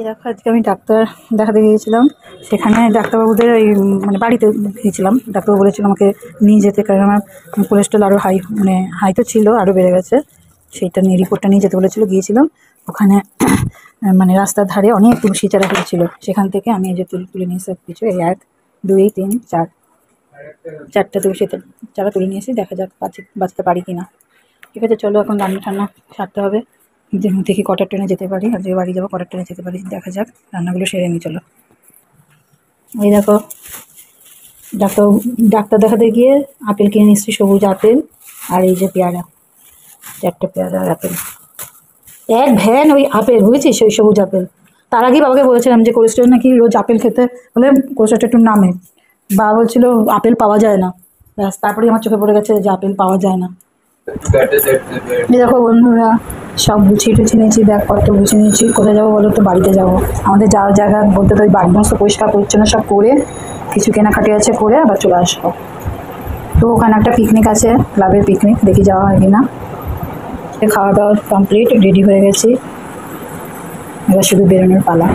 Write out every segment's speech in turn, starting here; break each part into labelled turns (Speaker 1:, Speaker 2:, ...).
Speaker 1: দেখো আজকে আমি ডাক্তার দেখাতে গিয়েছিলাম। সেখানে ডাক্তারবাবুদের ওই মানে বাড়িতে গিয়েছিলাম। ডাক্তারবাবু বলেছিল আমাকে নিয়ে যেতে, কারণ আমার কোলেস্ট্রল আরও হাই, মানে হাই তো ছিল, আরও বেড়ে গেছে। সেইটা নিয়ে রিপোর্টটা নিয়ে যেতে বলেছিল। গিয়েছিলাম ওখানে মানে রাস্তার ধারে অনেক তুলসী চারা ছিল, সেখান থেকে আমি এই যে তুলে নিয়ে সব কিছু, এই 1 2 3 4 4টা তুলসী চারা তুলে নিয়েছি। দেখা যাক বাঁচতে পারি কিনা। ঠিক আছে, চলো এখন রান্না টান্না সারতে হবে। দেখি কটার ট্রেনে যেতে পারি, আর যে বাড়ি যাবো কটার ট্রেনে যেতে পারি, দেখা যাক। রান্নাগুলো সেরে নিই, চলো। এই দেখো, ডাক্তার দেখাতে গিয়ে আপেল কিনে নিচ্ছি, সবুজ আপেল। আর এই যে পেয়ারা, 4টে পেয়ারা আর আপেল, 1 ভ্যান ওই আপেল, বুঝেছিস, ওই সবুজ আপেল। তার আগেই বাবাকে বলেছিলাম যে কোলেস্ট্রল নাকি রোজ আপেল খেতে হলে কোলেস্ট্রলটা একটু নামে। বাবা বলছিল আপেল পাওয়া যায় না, ব্যাস তারপরেই আমার চোখে পড়ে গেছে যে আপেল পাওয়া যায় না। দেখো বন্ধুরা, সব গুছিয়ে টুছিয়ে নিয়েছি, ব্যাগপত্র গুছিয়ে নিয়েছি। কোথায় যাবো বলো তো? বাড়িতে যাবো। আমাদের যাওয়ার জায়গা বলতে তো ওই বাড়ি সমস্ত পরিষ্কার পরিচ্ছন্ন সব করে, কিছু কেনাকাটি আছে করে আবার চলে আসবো। তো ওখানে একটা পিকনিক আছে, ক্লাবের পিকনিক, দেখি যাওয়া হয় কিনা। খাওয়া দাওয়া কমপ্লিট, রেডি হয়ে গেছি, এবার শুধু বেরোনোর পালা।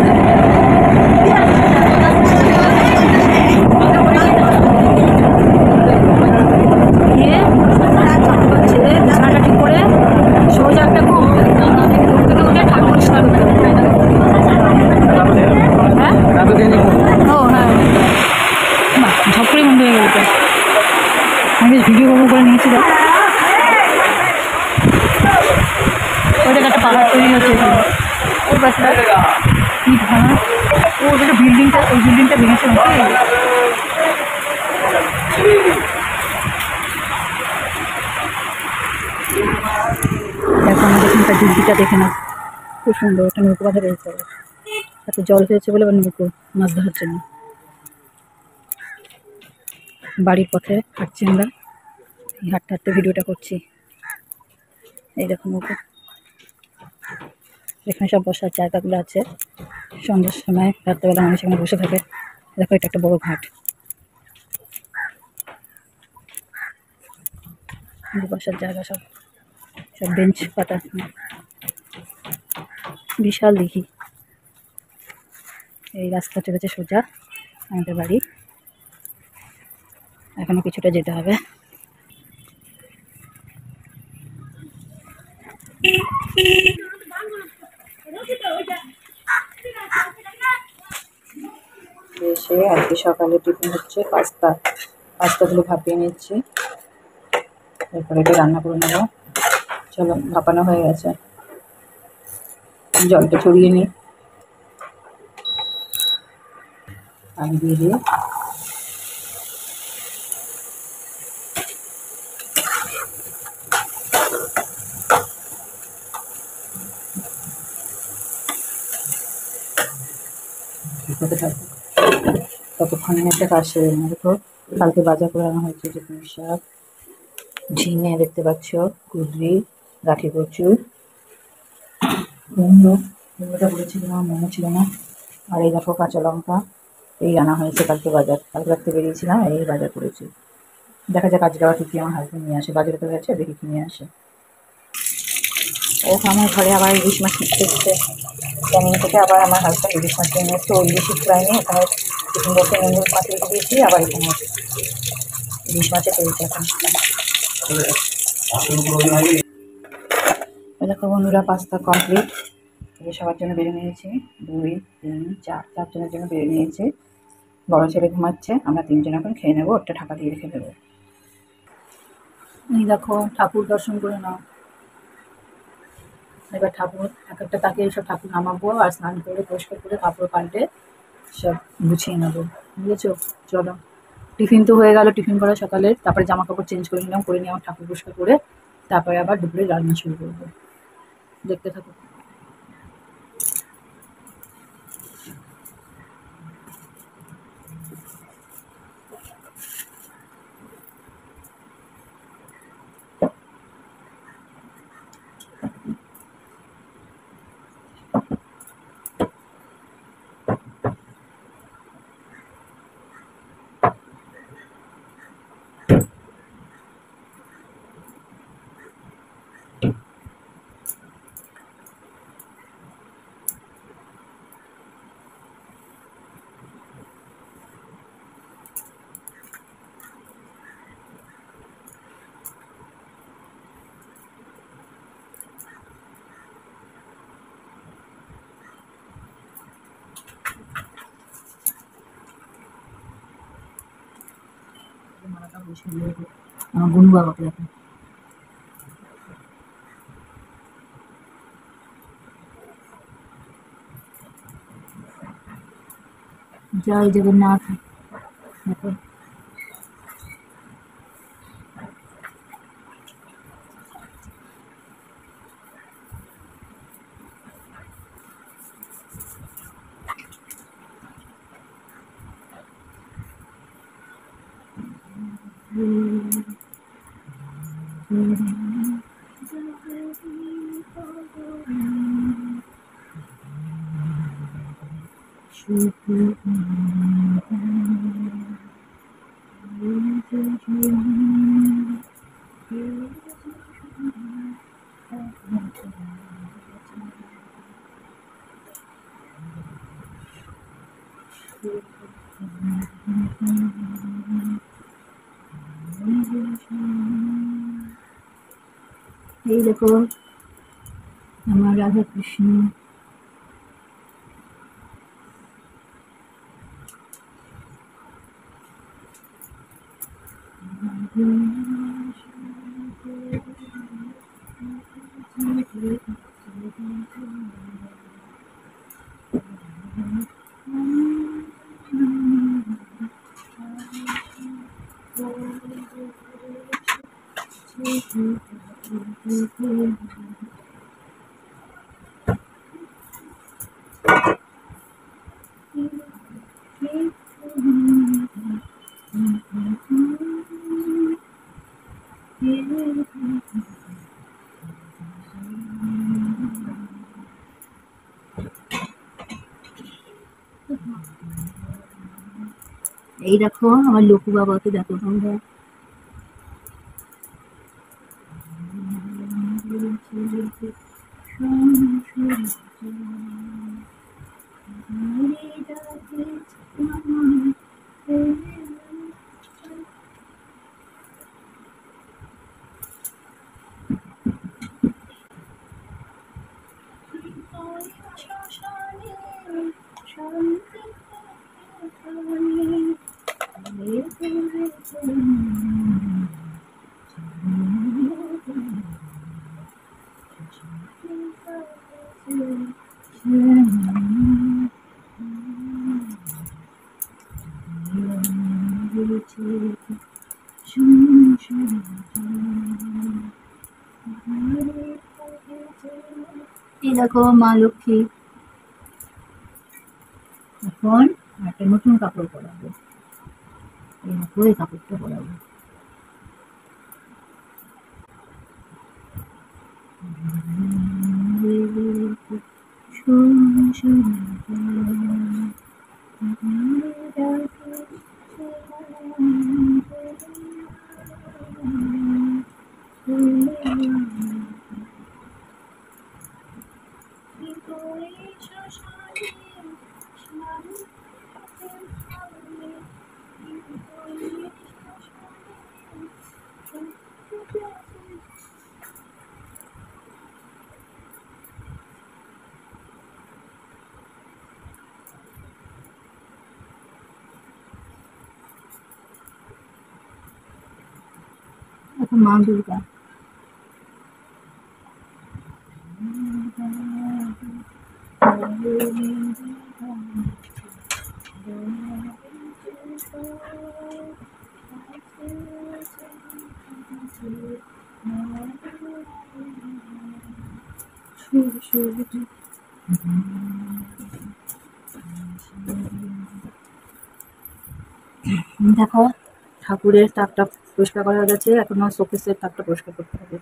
Speaker 1: ঝপকরে বন্ধ হয়ে গেল তো, আমি ভিডিও করে নিয়েছি। ওই জায়গায় একটা পাহাড় তৈরি হচ্ছে এখানে, ওর পাশে ইট ভাঙা, ও ওটা বিল্ডিংটা, ওই বিল্ডিংটা ভেঙেছে নাকি। দেখো আমাদের এখানকার দিকটা দেখে না, খুব সুন্দর। একটা নৌকো বাঁধা রয়েছে, এত জল হয়েছে বলে আবার নৌকো মাছ ধরার জন্য। বাড়ির পথে হাঁটছি আমরা, হাঁটতে হাঁটতে ভিডিওটা করছি। এই দেখো নৌকো, এখানে সব বসার জায়গাগুলো আছে। সন্ধ্যের সময়, রাত্রেবেলা মানুষ এখানে বসে থাকে। দেখো এটা একটা বড় ঘাট, বসার জায়গা, সব সব বেঞ্চ পাতা, বিশাল দিঘি। এই রাস্তা চলেছে সোজা আমাদের বাড়ি, এখনো কিছুটা যেতে হবে। এসে আজকে সকালে টিফিন হচ্ছে পাস্তাগুলো ভাপিয়ে নিচ্ছি, এরপরে এটা রান্না করে নেবো। চলো, ভাপানো হয়ে গেছে, জলটা ছড়িয়ে নিই, পানি দিয়ে দিয়ে। ততক্ষণে একটা কাজ সেরে নেবো। দেখো কালকে বাজার করে আনা হয়েছে, যে পুঁই শাক, ঝিঙে দেখতে পাচ্ছ, কুঁদরি, গাঠি কচু, কুমড়োটা বলেছিলাম, আমার মনে ছিল না। আর এই দেখো কাঁচা লঙ্কা, এই আনা হয়েছে কালকে বাজার। কালকে রাখতে বেরিয়েছিলাম, এই বাজার করেছি। দেখা যাক আজকে আবার কি আমার হাজবেন্ড নিয়ে আসে, বাজারে তো গেছে, দেখি কি নিয়ে আসে। ও আমার ঘরে আবার ইলিশ মাছ নিতে এসছে ক্যানিং থেকে, আবার আমার হাজবেন্ড ইলিশ মাছ নিয়ে এসছে। ওই ইলিশ ফ্রাই নিয়ে এখানে টিফিন বক্সে নুন মাছ রেখে দিয়েছি, আবার এখানে ইলিশ মাছের তৈরি এখন। দেখো বন্ধুরা, পাস্তা কমপ্লিট। সবার জন্য বেড়ে নিয়েছি, 2 3 4 4জনের জন্য বেড়ে নিয়েছি। বড় ছেলে ঘুমাচ্ছে, আমরা 3জন এখন খেয়ে নেবো, ওটা ঢাকা দিয়ে রেখে দেবো। এই দেখো ঠাকুর দর্শন করে নাও। এবার ঠাকুর এক একটা তাকে সব ঠাকুর নামাবো, আর স্নান করে পরিষ্কার করে কাপড় পাল্টে সব গুছিয়ে নেবো, বুঝেছো? চলো, টিফিন তো হয়ে গেল, টিফিন করা সকালে, তারপরে জামা কাপড় চেঞ্জ করে নিলাম, করে নিয়ে আমার ঠাকুর পরিষ্কার করে তারপরে আবার দুপুরে রান্না শুরু করবো। দেখতে থাকো। আমার গুনু বাবাকে দেখো, জয় জগন্নাথ। দেখো এই দেখো আমার রাধা কৃষ্ণ। এই দেখো আমার লকু বাবাকে দেখো তোমরা, এই দেখো মা লক্ষ্মী। এখন একটা নতুন কাপড় পরাবো, এই দেখো এই কাপড়টা পরাবো। এখন মা দুর্গা, দেখো ঠাকুরের তাকটা পরিষ্কার করা গেছে, এখন আমার শোকেসের তাকটা পরিষ্কার করতে হবে।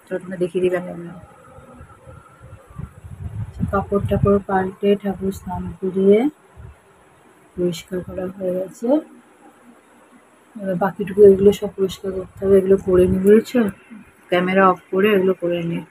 Speaker 1: চলো তোমরা দেখিয়ে দিবে আমি আমরা কাপড় টাপড় পাল্টে ঠাকুর স্নান করিয়ে পরিষ্কার করা হয়ে গেছে। এবার বাকিটুকু এগুলো সব পরিষ্কার করতে হবে, এগুলো করে নিয়ে বুঝেছো, ক্যামেরা অফ করে এগুলো করে নিয়ে